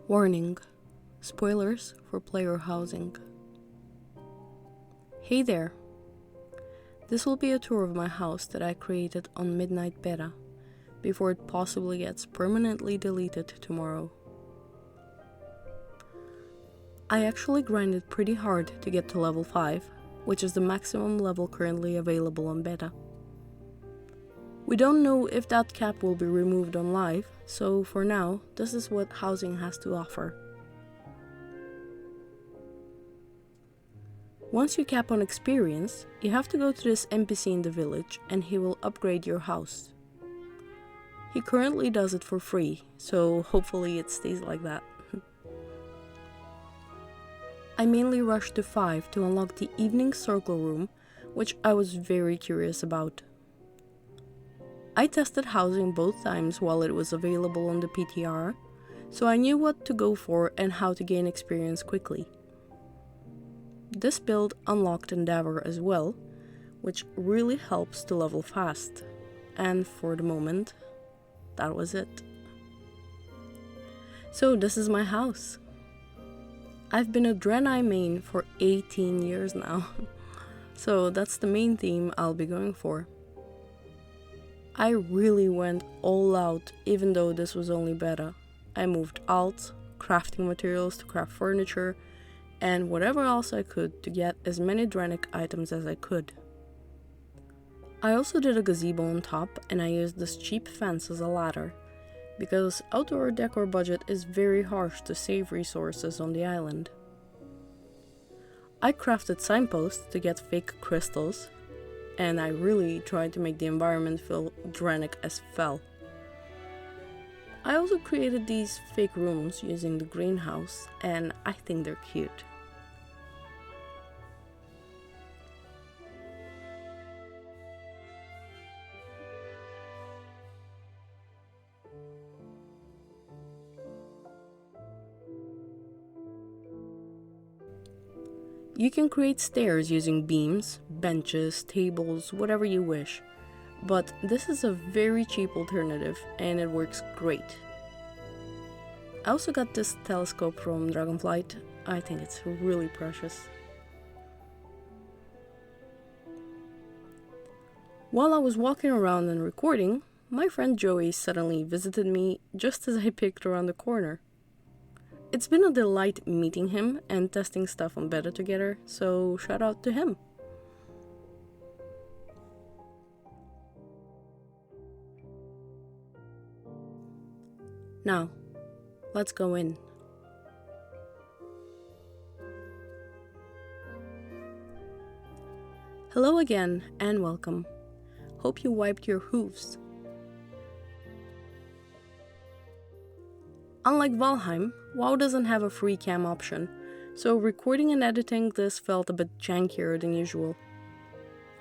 Warning. Spoilers for player housing. Hey there. This will be a tour of my house that I created on Midnight Beta, before it possibly gets permanently deleted tomorrow. I actually grinded pretty hard to get to level 5, which is the maximum level currently available on beta. We don't know if that cap will be removed on live, so for now, this is what housing has to offer. Once you cap on experience, you have to go to this NPC in the village and he will upgrade your house. He currently does it for free, so hopefully it stays like that. I mainly rushed to 5 to unlock the evening circle room, which I was very curious about. I tested housing both times while it was available on the PTR, so I knew what to go for and how to gain experience quickly. This build unlocked Endeavor as well, which really helps to level fast, and for the moment, that was it. So this is my house. I've been a Draenei main for 18 years now, so that's the main theme I'll be going for. I really went all out even though this was only beta. I moved alt, crafting materials to craft furniture, and whatever else I could to get as many Draenei items as I could. I also did a gazebo on top and I used this cheap fence as a ladder, because outdoor decor budget is very harsh to save resources on the island. I crafted signposts to get fake crystals, and I really tried to make the environment feel Draenei as fell. I also created these fake rooms using the greenhouse, and I think they're cute. You can create stairs using beams, benches, tables, whatever you wish, but this is a very cheap alternative and it works great. I also got this telescope from Dragonflight. I think it's really precious. While I was walking around and recording, my friend Joey suddenly visited me just as I peeked around the corner. It's been a delight meeting him and testing stuff on beta together, so shout out to him. Now, let's go in. Hello again and welcome. Hope you wiped your hooves. Unlike Valheim, WoW doesn't have a free cam option, so recording and editing this felt a bit jankier than usual.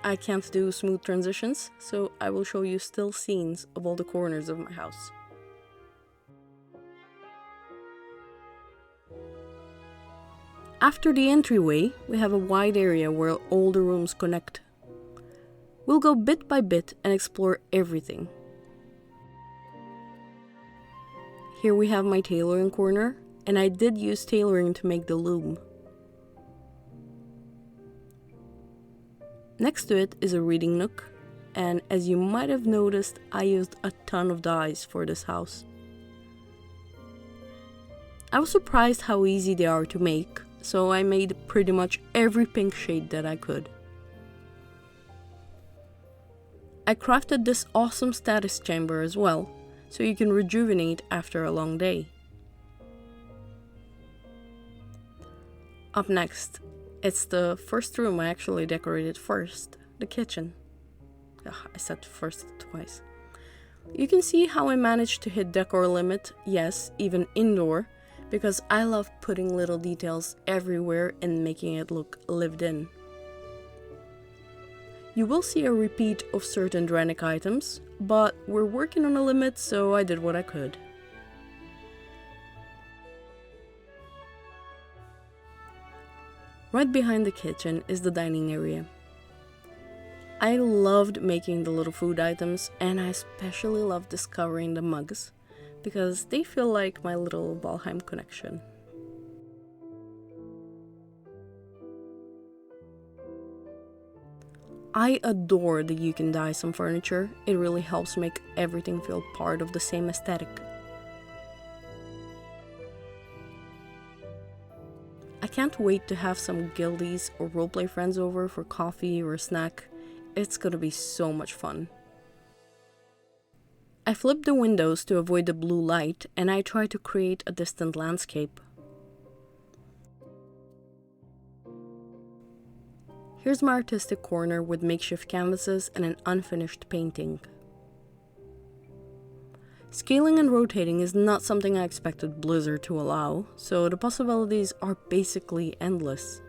I can't do smooth transitions, so I will show you still scenes of all the corners of my house. After the entryway, we have a wide area where all the rooms connect. We'll go bit by bit and explore everything. Here we have my tailoring corner, and I did use tailoring to make the loom. Next to it is a reading nook, and as you might have noticed, I used a ton of dyes for this house. I was surprised how easy they are to make, so I made pretty much every pink shade that I could. I crafted this awesome status chamber as well, so you can rejuvenate after a long day. Up next, it's the first room I actually decorated first, the kitchen. Ugh, I said first twice. You can see how I managed to hit decor limit, yes, even indoor, because I love putting little details everywhere and making it look lived in. You will see a repeat of certain Draenei items, but we're working on a limit, so I did what I could. Right behind the kitchen is the dining area. I loved making the little food items, and I especially loved discovering the mugs, because they feel like my little Valheim connection. I adore that you can dye some furniture. It really helps make everything feel part of the same aesthetic. I can't wait to have some guildies or roleplay friends over for coffee or a snack. It's gonna be so much fun. I flipped the windows to avoid the blue light, and I tried to create a distant landscape. Here's my artistic corner with makeshift canvases and an unfinished painting. Scaling and rotating is not something I expected Blizzard to allow, so the possibilities are basically endless.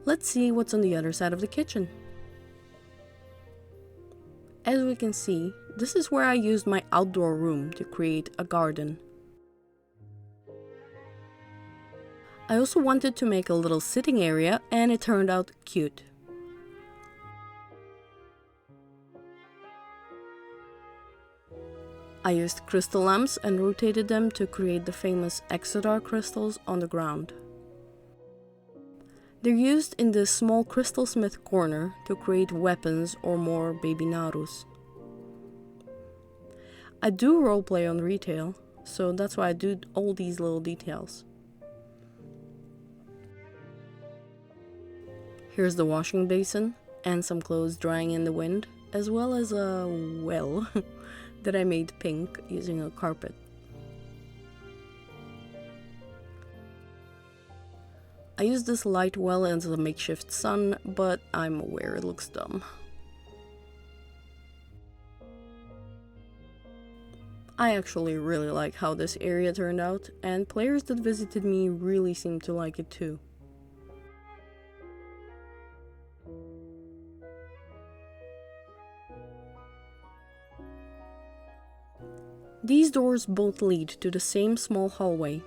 Let's see what's on the other side of the kitchen. As we can see, this is where I used my outdoor room to create a garden. I also wanted to make a little sitting area, and it turned out cute. I used crystal lamps and rotated them to create the famous Exodar crystals on the ground. They're used in this small crystal smith corner to create weapons or more baby Narus. I do roleplay on retail, so that's why I do all these little details. Here's the washing basin and some clothes drying in the wind, as well as a well that I made pink using a carpet. I used this light well as a makeshift sun, but I'm aware it looks dumb. I actually really like how this area turned out, and players that visited me really seemed to like it too. These doors both lead to the same small hallway.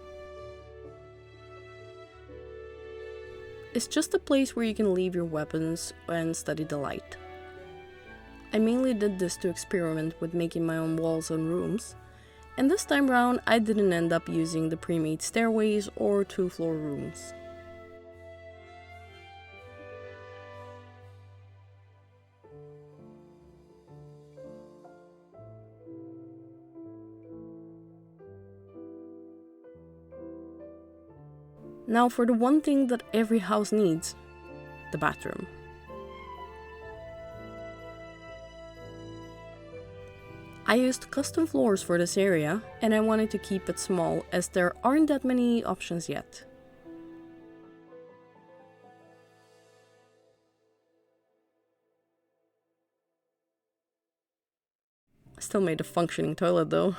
It's just a place where you can leave your weapons and study the light. I mainly did this to experiment with making my own walls and rooms, and this time round I didn't end up using the pre-made stairways or two-floor rooms. Now for the one thing that every house needs, the bathroom. I used custom floors for this area, and I wanted to keep it small as there aren't that many options yet. I still made a functioning toilet though.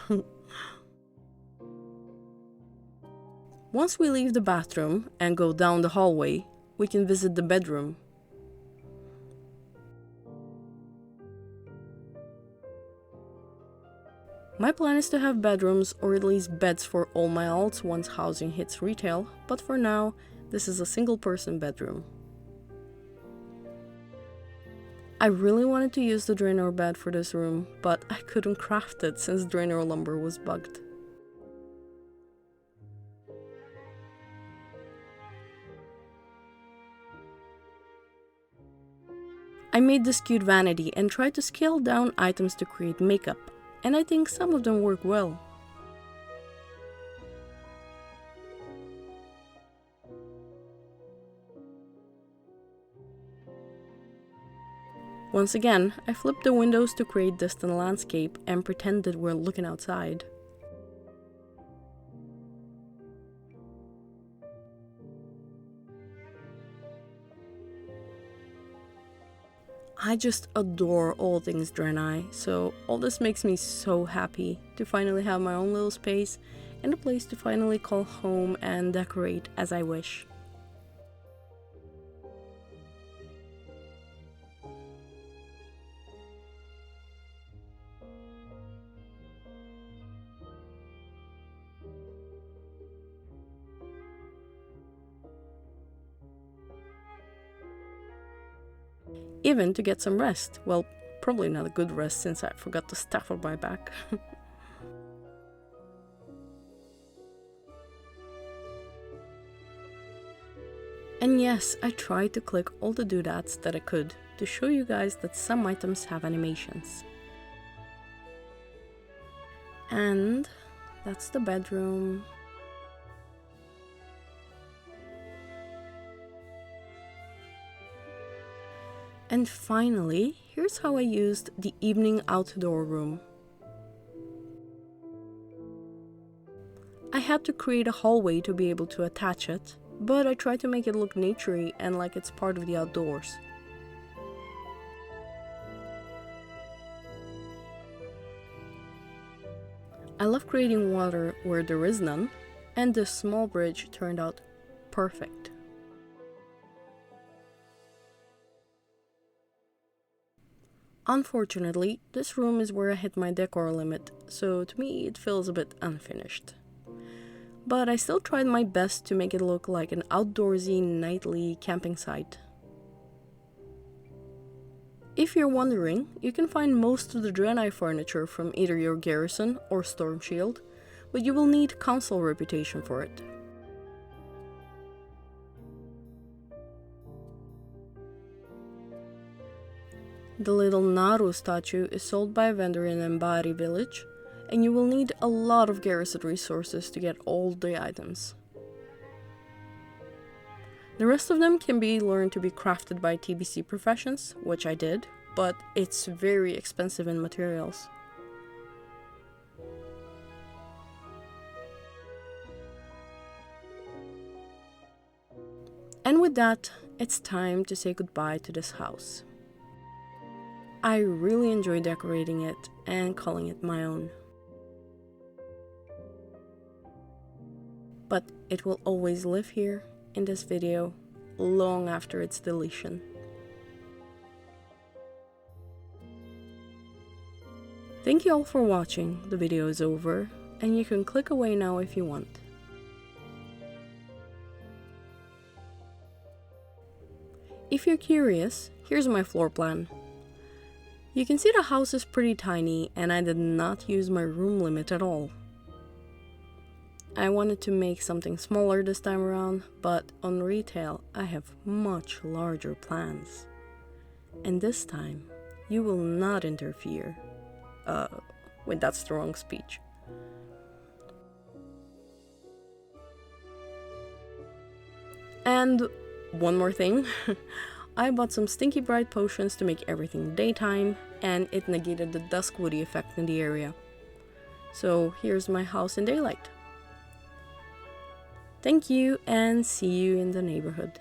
Once we leave the bathroom and go down the hallway, we can visit the bedroom. My plan is to have bedrooms or at least beds for all my alts once housing hits retail, but for now, this is a single person bedroom. I really wanted to use the Draenei bed for this room, but I couldn't craft it since Draenei lumber was bugged. I made this cute vanity and tried to scale down items to create makeup, and I think some of them work well. Once again, I flipped the windows to create distant landscape and pretended we're looking outside. I just adore all things Draenei, so all this makes me so happy to finally have my own little space and a place to finally call home and decorate as I wish. even to get some rest. Well, probably not a good rest since I forgot the staff on my back. And yes, I tried to click all the doodads that I could to show you guys that some items have animations. And that's the bedroom. And finally, here's how I used the evening outdoor room. I had to create a hallway to be able to attach it, but I tried to make it look naturey and like it's part of the outdoors. I love creating water where there is none, and this small bridge turned out perfect. Unfortunately, this room is where I hit my decor limit, so to me it feels a bit unfinished. But I still tried my best to make it look like an outdoorsy, nightly camping site. If you're wondering, you can find most of the Draenei furniture from either your garrison or storm shield, but you will need council reputation for it. The little Naru statue is sold by a vendor in Embari village, and you will need a lot of garrison resources to get all the items. The rest of them can be learned to be crafted by TBC professions, which I did, but it's very expensive in materials. And with that, it's time to say goodbye to this house. I really enjoy decorating it and calling it my own. But it will always live here in this video long after its deletion. Thank you all for watching. The video is over and you can click away now if you want. If you're curious, here's my floor plan. You can see the house is pretty tiny and I did not use my room limit at all. I wanted to make something smaller this time around, but on retail I have much larger plans. And this time, you will not interfere. Wait, that's the wrong speech. And one more thing. I bought some stinky bright potions to make everything daytime, and it negated the dusk woody effect in the area. So here's my house in daylight. Thank you, and see you in the neighborhood.